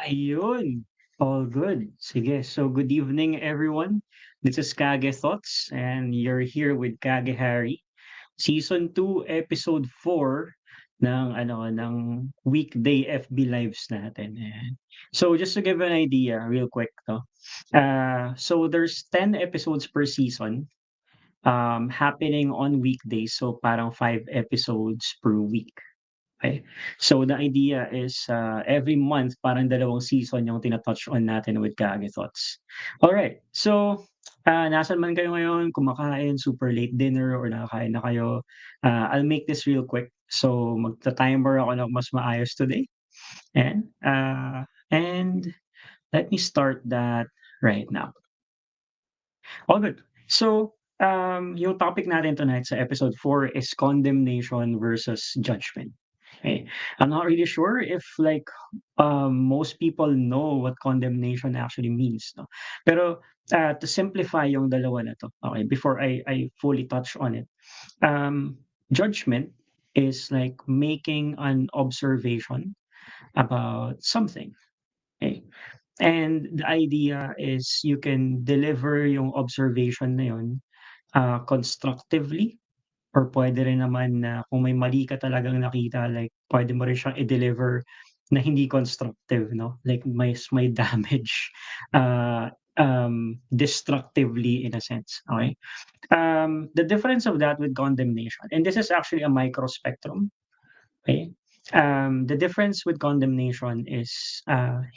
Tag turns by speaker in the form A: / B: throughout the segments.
A: Ayun, all good. Sige, so good evening everyone. This is Kage Thoughts and you're here with Kage Harry. Season 2, Episode 4 ng weekday FB lives natin. Ayan. So just to give an idea real quick, no. So there's 10 episodes per season happening on weekdays. So parang 5 episodes per week. Okay. So the idea is, every month parang dalawang season yung tina-touch on natin with Kage Thoughts. Alright, so, nasaan man kayo ngayon, kumakain, super late dinner or nakakain na kayo, I'll make this real quick. So magta-timer ako ng mas maayos today, and let me start that right now. All good. So, yung topic natin tonight sa episode 4 is condemnation versus judgment. Okay. I'm not really sure if most people know what condemnation actually means, no? Pero to simplify yung dalawa na to, okay, before I fully touch on it. Judgment is like making an observation about something. Okay. And the idea is you can deliver yung observation na yun, constructively or puwede rin naman na kung may mali ka talagang nakita, like puwede mo rin siyang i-deliver na hindi constructive, 'no, like may damage, destructively in a sense, okay? The difference of that with condemnation, and this is actually a micro spectrum, okay? The difference with condemnation is,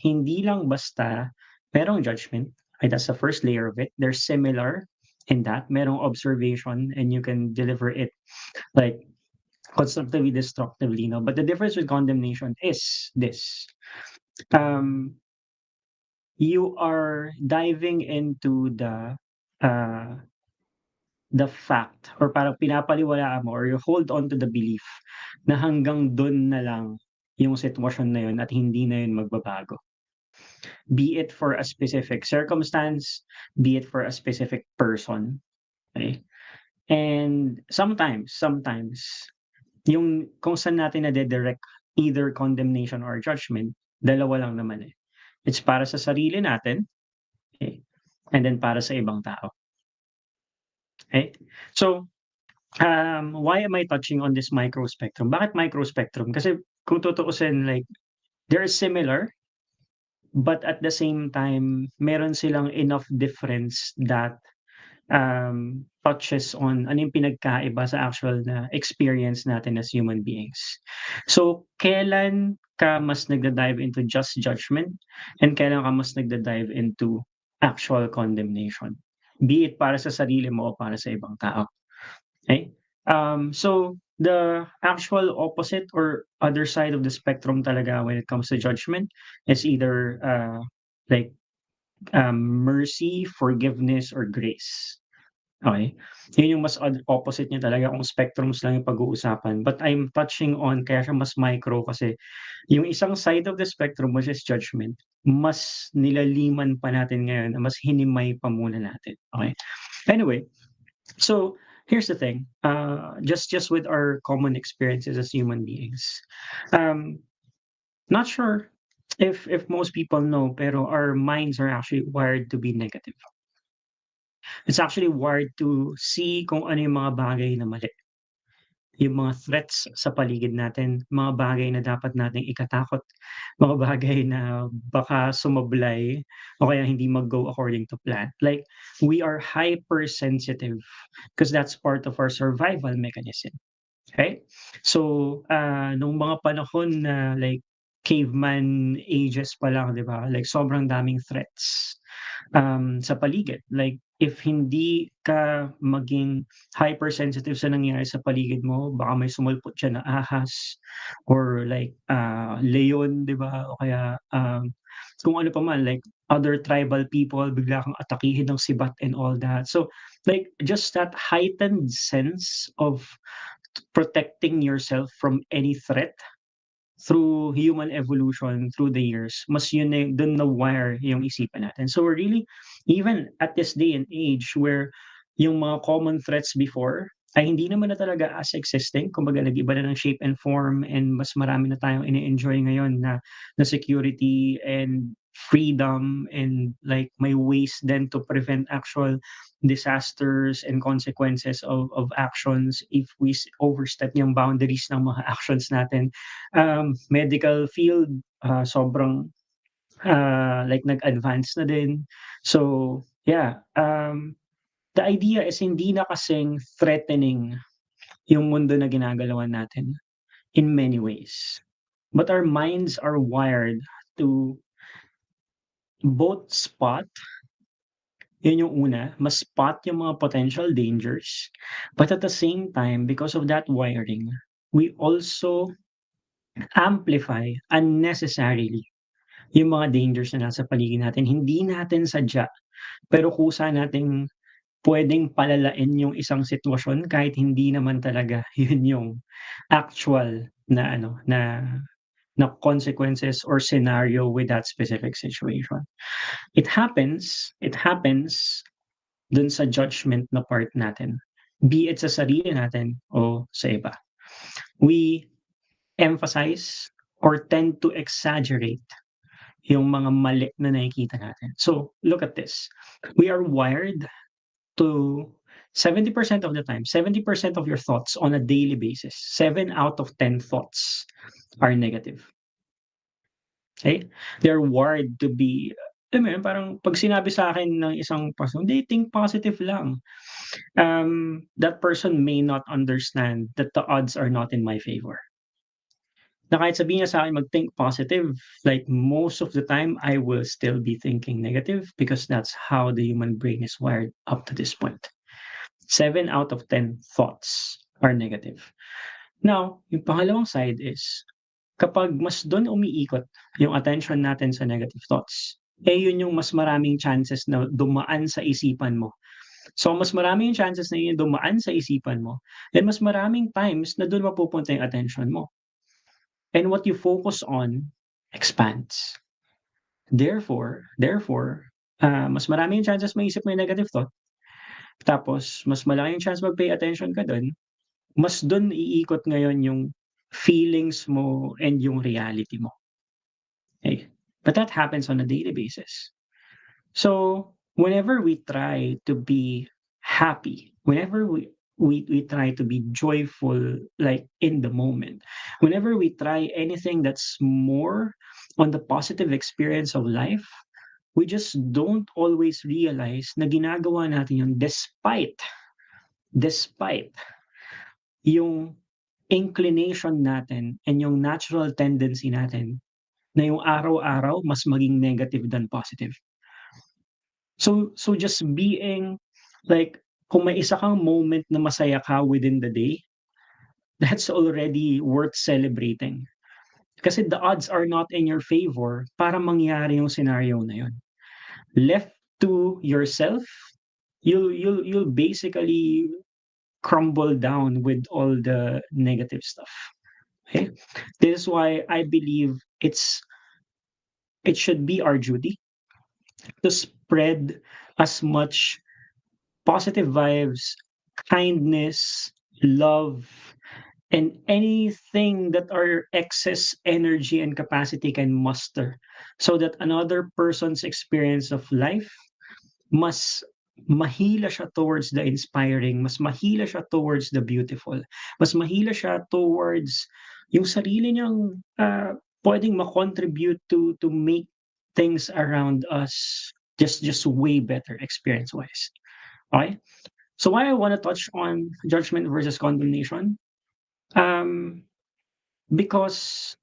A: hindi lang basta merong judgment, okay, that's the first layer of it. They're similar in that merong observation and you can deliver it like constructively, destructively, no? But the difference with condemnation is this. Um, you are diving into uh, the fact or parang pinapaniwalaan mo or you hold on to the belief na hanggang dun na lang yung sitwasyon na yun at hindi na yun magbabago. Be it for a specific circumstance, be it for a specific person, okay? And sometimes yung kung saan natin nade-direct either condemnation or judgment, dalawa lang naman, eh. It's para sa sarili natin, eh, and then para sa ibang tao, okay? So, why am I touching on this micro spectrum? Bakit micro spectrum? Kasi kung tutuusin like they're similar, but at the same time meron silang enough difference that touches on ano yung pinagkaiba sa actual na experience natin as human beings. So, kailan ka mas nagda-dive into just judgment and kailan ka mas nagda-dive into actual condemnation? Be it para sa sarili mo o para sa ibang tao, okay? So the actual opposite or other side of the spectrum talaga when it comes to judgment is either, like, mercy, forgiveness, or grace. Okay, yun yung mas opposite niya talaga kung spectrums lang yung pag-uusapan. But I'm touching on kaya siya mas micro kasi yung isang side of the spectrum which is judgment, mas nilaliman pa natin ngayon, mas hinimay pa muna natin, okay? Anyway, so here's the thing, just with our common experiences as human beings, um, not sure if most people know, pero our minds are actually wired to be negative. It's actually wired to see kung ano yung mga bagay na mali, yung mga threats sa paligid natin, mga bagay na dapat nating ikatakot, mga bagay na baka sumablay o kaya hindi mag-go according to plan. Like, we are hypersensitive because that's part of our survival mechanism, okay? So, nung mga panahon na like caveman ages pa lang, 'di ba? Like sobrang daming threats sa paligid. Like, if hindi ka maging hypersensitive sa nangyayari sa paligid mo, baka may sumulpot diyan na ahas or like, leon, 'di ba? O kaya, kung ano pa man, like other tribal people, bigla kang atakihin ng sibat and all that. So, like, just that heightened sense of protecting yourself from any threat through human evolution through the years, mas yun na dun na-wire yung isipan natin. So really, even at this day and age where yung mga common threats before, ay hindi naman na talaga as existing, kumbaga nag-iba na ng shape and form and mas marami na tayong ini-enjoy ngayon na security and freedom and like may ways din to prevent actual disasters and consequences of actions if we overstep yung boundaries ng mga actions natin. Medical field, sobrang, like nag-advance na din. So, yeah, the idea is hindi na kasing threatening yung mundo na ginagalawan natin in many ways. But our minds are wired to both spot, yun yung una, mas spot yung mga potential dangers, but at the same time, because of that wiring, we also amplify unnecessarily yung mga dangers na nasa paligid natin. Hindi natin sadya, pero kusa nating puwedeng palalain yung isang sitwasyon kahit hindi naman talaga yun yung actual na ano, na consequences or scenario with that specific situation. It happens dun sa judgment na part natin, be it sa sarili natin o sa iba. We emphasize or tend to exaggerate yung mga mali na nakikita natin. So, look at this. We are wired to 70% of the time, 70% of your thoughts on a daily basis, 7 out of 10 thoughts are negative. Okay? They're wired to be, alam mo yun, parang 'pag sinabi sa'kin ng isang person, "Hindi, think positive lang." That person may not understand that the odds are not in my favor. Na kahit sabihin niya sa'kin mag-think positive, like most of the time, I will still be thinking negative because that's how the human brain is wired up to this point. 7 out of 10 thoughts are negative. Now, yung pangalawang side is, kapag mas dun umiikot yung attention natin sa negative thoughts, eh yun yung mas maraming chances na dumaan sa isipan mo. So, mas marami yung chances na yun dumaan sa isipan mo, then mas maraming times na dun mapupunta yung attention mo. And what you focus on expands. Therefore, mas marami yung chances maisip mo yung negative thought, tapos mas malaki yung chance mag-pay attention ka dun, mas dun iikot ngayon yung feelings mo and yung reality mo, okay? But that happens on a daily basis. So, whenever we try to be happy, whenever we try to be joyful, like in the moment, whenever we try anything that's more on the positive experience of life, we just don't always realize na ginagawa natin yun despite yung inclination natin and yung natural tendency natin na yung araw-araw mas maging negative than positive. So just being like, kung may isa kang moment na masaya ka within the day, that's already worth celebrating. Kasi the odds are not in your favor para mangyari yung scenario na yun. Left to yourself, you'll basically crumble down with all the negative stuff. Okay? This is why I believe it should be our duty to spread as much positive vibes, kindness, love, and anything that our excess energy and capacity can muster so that another person's experience of life mas mahila siya towards the inspiring, mas mahila siya towards the beautiful, mas mahila siya towards yung sarili niyang, puwedeng ma-contribute to make things around us just way better experience-wise, okay? So why I wanna touch on judgment versus condemnation, um, because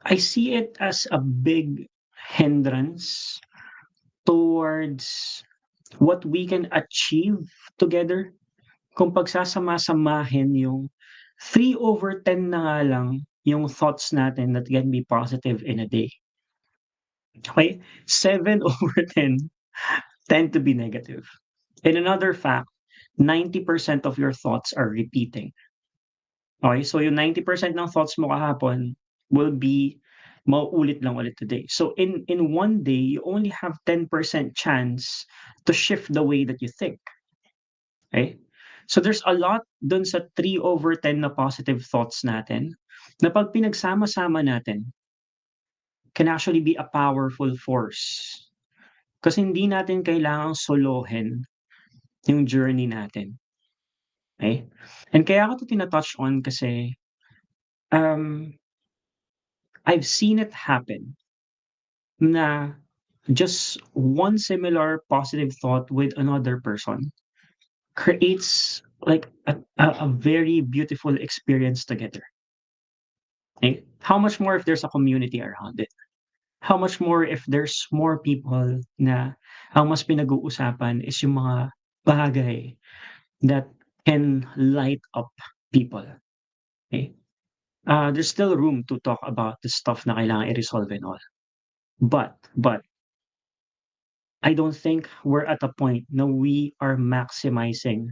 A: I see it as a big hindrance towards what we can achieve together kung pagsasama-samahin yung 3/10 na nga lang yung thoughts natin that can be positive in a day, okay? 7/10 tend to be negative. And another fact, 90% of your thoughts are repeating. Okay, so yung 90% ng thoughts mo kahapon will be mauulit lang ulit today. So in one day, you only have 10% chance to shift the way that you think, okay? So there's a lot dun sa 3/10 na positive thoughts natin, na 'pag pinagsama-sama natin, can actually be a powerful force. Kasi hindi natin kailangang solohin yung journey natin, okey? And kaya ko 'to tina-touch on kasi, um, I've seen it happen na just one similar positive thought with another person creates like a very beautiful experience together, okay? How much more if there's a community around it? How much more if there's more people na ang mas pinag-uusapan is yung mga bagay that can light up people, okay? There's still room to talk about the stuff na kailangan i-resolve and all. But I don't think we're at a point na we are maximizing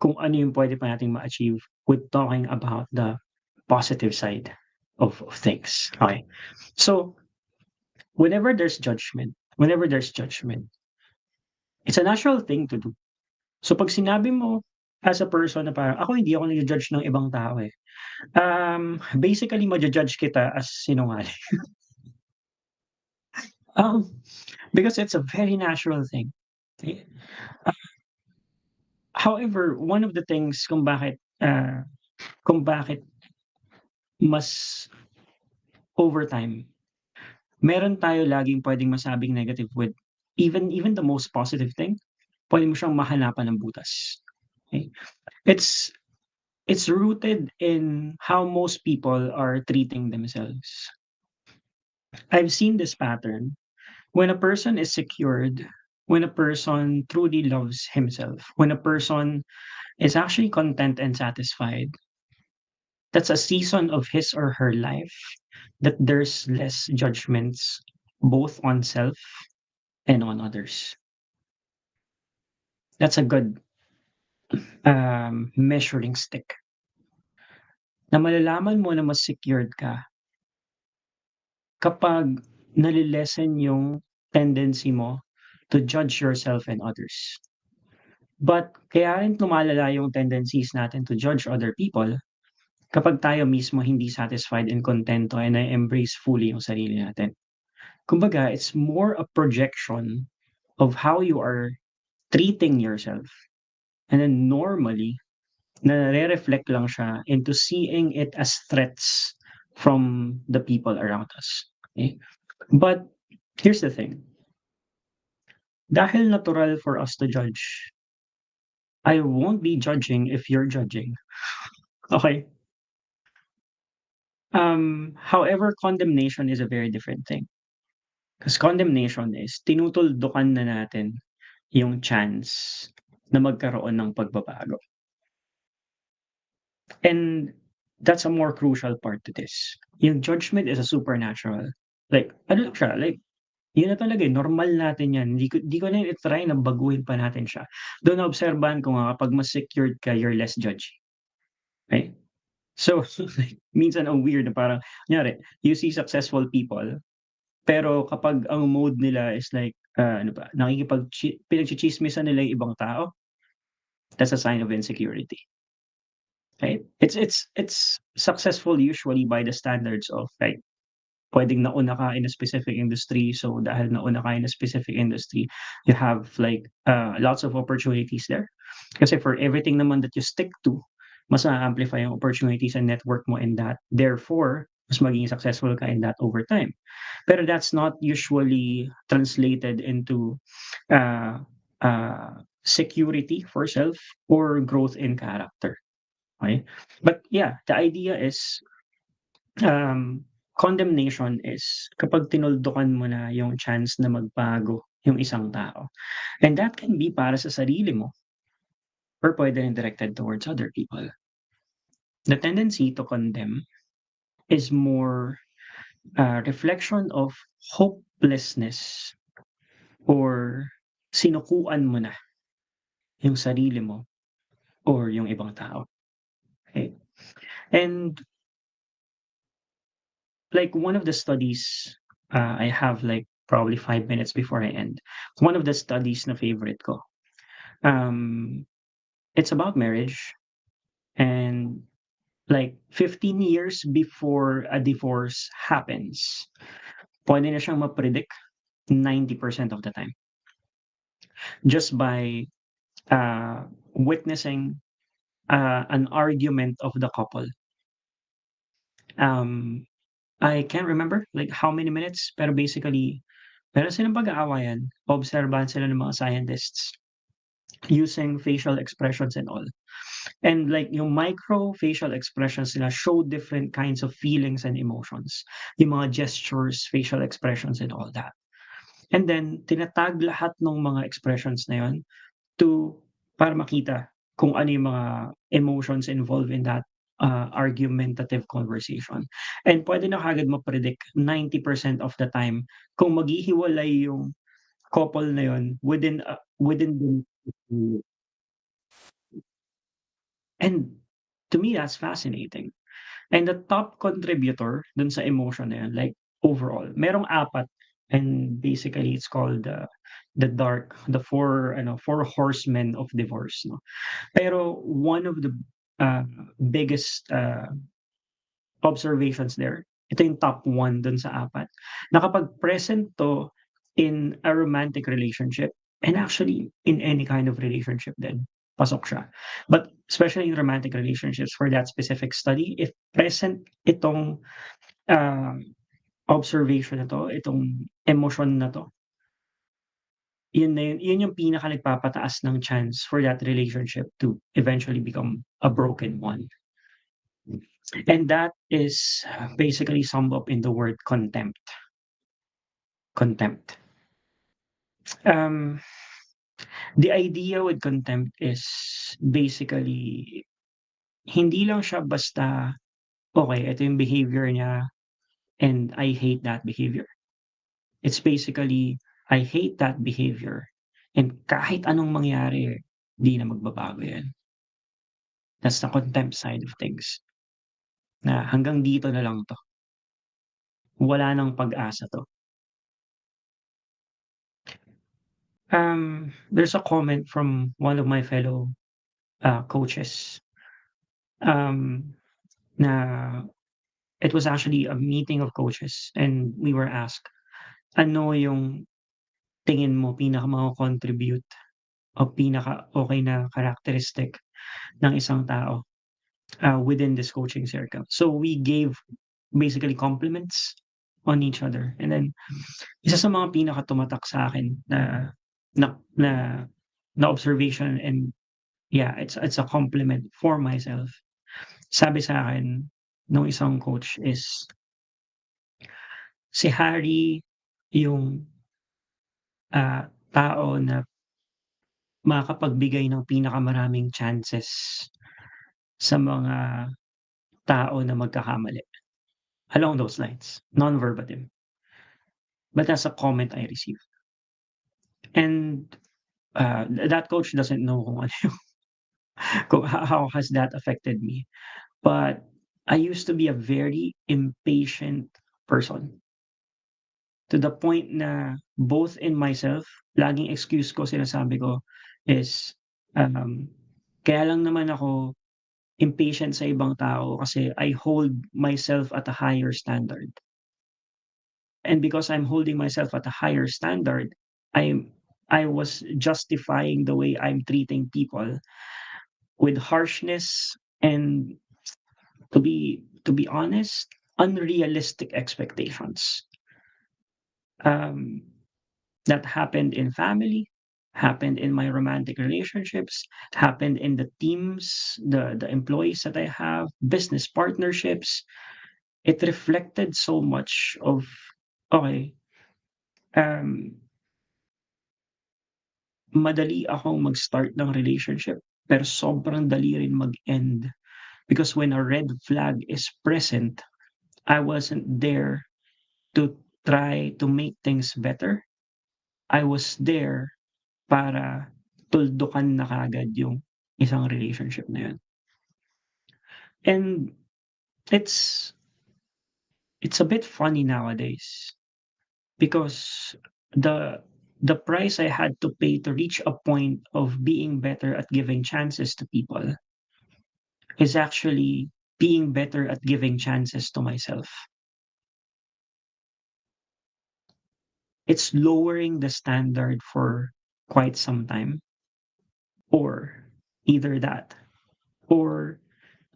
A: kung ano yung puwede pa nating ma-achieve with talking about the positive side of things, okay? So, whenever there's judgment, it's a natural thing to do. So 'pag sinabi mo as a person na parang, "Ako hindi ako naju-judge ng ibang tao, eh." Basically maju-judge kita as sinungaling. Um, because it's a very natural thing. Eh, however, one of the things kung bakit mas overtime, meron tayo laging puwedeng masabing negative with even the most positive thing, puwede mo siyang mahanapan ng butas, okey? It's it's rooted in how most people are treating themselves. I've seen this pattern when a person is secured, when a person truly loves himself, when a person is actually content and satisfied, that's a season of his or her life that there's less judgments both on self and on others. That's a good measuring stick na malalaman mo na mas secured ka kapag yung tendency mo to judge yourself and others. But kaya rin lumalala yung tendencies natin to judge other people kapag tayo mismo hindi satisfied and kontento and na-embrace fully yung sarili natin. Kumbaga, it's more a projection of how you are treating yourself. And then normally, nare-reflect lang siya into seeing it as threats from the people around us, okay? But here's the thing, dahil natural for us to judge, I won't be judging if you're judging, okay? However, condemnation is a very different thing. 'Cause condemnation is tinutuldukan na natin yung chance na magkaroon ng pagbabago. And that's a more crucial part to this. Yung judgment is a supernatural. Like ano lang siya, like yun na talaga, eh, normal natin yan. Di ko na i-try na baguhin pa natin siya. Though naobserbahan ko nga kapag mas secured ka, you're less judgy, right? So, like minsan ang weird na parang kunyari, you see successful people, pero kapag ang mode nila is like, ano ba, pinagtsitsismisan nila yung ibang tao, that's a sign of insecurity, right? It's successful usually by the standards of like puwedeng nauna ka in a specific industry, so dahil nauna ka in a specific industry, you have like, lots of opportunities there. Kasi for everything naman that you stick to, mas naa-amplify yung opportunities and network mo in that. Therefore, mas magiging successful ka in that over time. Pero that's not usually translated into, uh, security for self or growth in character, okey? But yeah, the idea is, condemnation is kapag tinuldukan mo na yung chance na magbago yung isang tao. And that can be para sa sarili mo or puwede rin directed towards other people. The tendency to condemn is more a reflection of hopelessness or sinukuan mo na yung sarili mo or yung ibang tao, okey? And like one of the studies, I have like probably 5 minutes before I end. One of the studies na favorite ko, um, it's about marriage and like 15 years before a divorce happens, puwede na siyang ma-predict 90% of the time just by, uh, witnessing, an argument of the couple. Um, I can't remember like how many minutes, pero basically meron silang pag-aawayan, obserbahan sila ng mga scientists using facial expressions and all. And like yung micro facial expressions nila show different kinds of feelings and emotions. Yung mga gestures, facial expressions and all that. And then tinatag lahat ng mga expressions na yun to para makita kung ano yung mga emotions involved in that, argumentative conversation. And puwede na kaagad ma-predict 90% of the time kung maghihiwalay yung couple na yun within the and to me that's fascinating. And the top contributor dun sa emotion na yun, like overall, merong apat and basically it's called the four horsemen of divorce 'no. Pero one of the, uh, biggest, observations there, ito yung top one dun sa apat, na kapag present 'to in a romantic relationship and actually in any kind of relationship din, pasok siya. But especially in romantic relationships for that specific study, if present itong, ah, observation na 'to, itong emosyon na 'to, yun yung pinaka nagpapataas ng chance for that relationship to eventually become a broken one. And that is basically summed up in the word contempt. Contempt. Um, the idea with contempt is basically hindi lang siya basta, "Okey, ito yung behavior niya and I hate that behavior." It's basically, "I hate that behavior and kahit anong mangyari, 'di na magbabago 'yan." That's the contempt side of things, na hanggang dito na lang 'to, wala ng pag-asa 'to. There's a comment from one of my fellow, coaches, um, na it was actually a meeting of coaches and we were asked, "Ano yung tingin mo pinaka mako-contribute o pinaka-okey na characteristic ng isang tao, within this coaching circle?" So we gave basically compliments on each other and then isa sa mga pinakatumatak sa'kin na na observation and yeah, it's a compliment for myself. Sabi sa'kin nung isang coach is, si Harry yung, tao na makakapagbigay ng pinakamaraming chances sa mga tao na magkakamali. Along those lines, non-verbatim, but that's a comment I received. And, that coach doesn't know kung ano yung kung how has that affected me. But I used to be a very impatient person to the point na both in myself, laging excuse ko sinasabi ko is, um, kaya lang naman ako impatient sa ibang tao kasi I hold myself at a higher standard. And because I'm holding myself at a higher standard, I'm I was justifying the way I'm treating people with harshness and to be honest, unrealistic expectations. Um, that happened in family, happened in my romantic relationships, happened in the teams, the employees that I have, business partnerships. It reflected so much of, okay, um, madali akong mag-start ng relationship, pero sobrang dali rin mag-end. Because when a red flag is present, I wasn't there to try to make things better. I was there para tuldukan na kaagad yung isang relationship na yun. And it's it's a bit funny nowadays because the The price I had to pay to reach a point of being better at giving chances to people is actually being better at giving chances to myself. It's lowering the standard for quite some time, or either that, or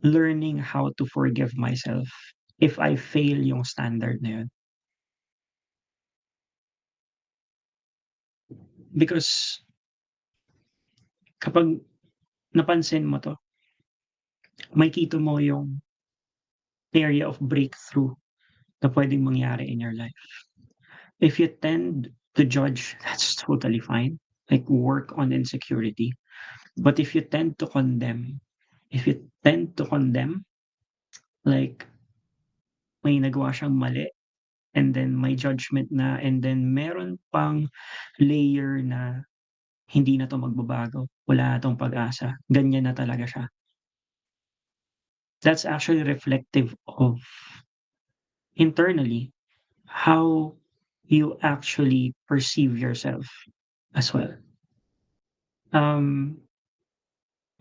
A: learning how to forgive myself if I fail yung standard na yun. Because kapag napansin mo 'to, makikita mo yung area of breakthrough na puwedeng mangyari in your life. If you tend to judge, that's totally fine, like work on insecurity. But if you tend to condemn, like may nagawa siyang mali and then may judgment na and then meron pang layer na hindi na 'to magbabago, wala na 'tong pag-asa, ganyan na talaga siya. That's actually reflective of internally how you actually perceive yourself as well. Um,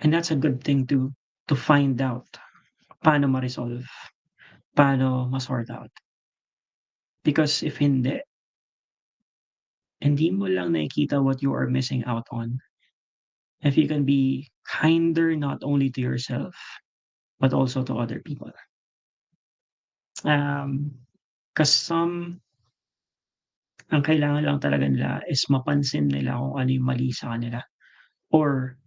A: and that's a good thing to find out paano ma-resolve, paano ma-sort out. Because if hindi mo lang nakikita what you are missing out on, if you can be kinder not only to yourself, but also to other people. 'Cause some ang kailangan lang talaga nila is mapansin nila kung ano yung mali sa kanila or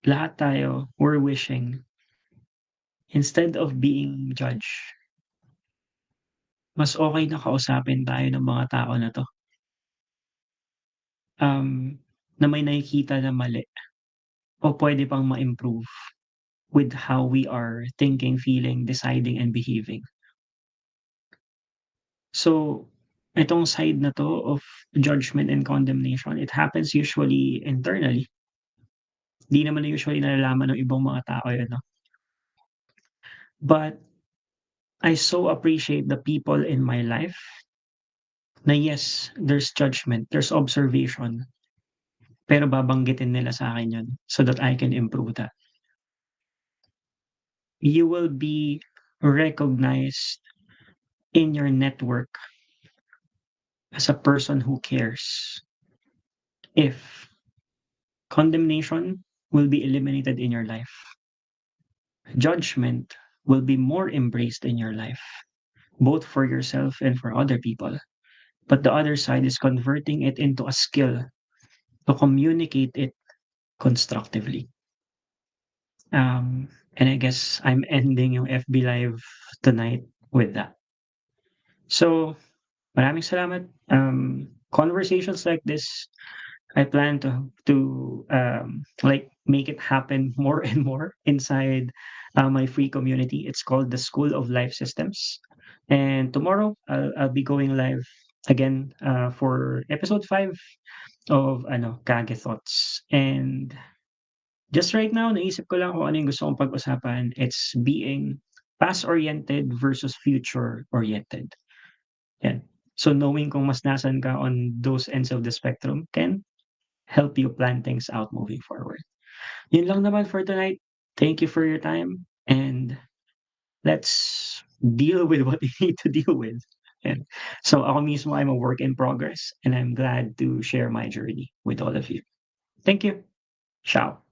A: lahat tayo, we're wishing instead of being judged, mas okey na kausapin tayo ng mga tao na 'to, na may nakikita na mali o puwede pang ma-improve with how we are thinking, feeling, deciding, and behaving. So, itong side na 'to of judgment and condemnation, it happens usually internally. 'Di naman usually nalalaman ng ibang mga tao 'yan 'no. But I so appreciate the people in my life na yes, there's judgment, there's observation, pero babanggitin nila sa'kin 'yun so that I can improve that. You will be recognized in your network as a person who cares if condemnation will be eliminated in your life. Judgment will be more embraced in your life, both for yourself and for other people. But the other side is converting it into a skill to communicate it constructively. And I guess I'm ending yung FB Live tonight with that. So, maraming salamat. Conversations like this, I plan to like make it happen more and more inside my free community. It's called the School of Life Systems. And tomorrow I'll be going live again for episode 5 of Kage Thoughts. And just right now, naisip ko lang kung ano yung gusto kong pag-usapan. It's being past-oriented versus future-oriented. Yan. So knowing kung mas nasan ka on those ends of the spectrum can help you plan things out moving forward. Yun lang naman for tonight. Thank you for your time and let's deal with what we need to deal with. And so ako mismo, I'm a work in progress and I'm glad to share my journey with all of you. Thank you. Ciao.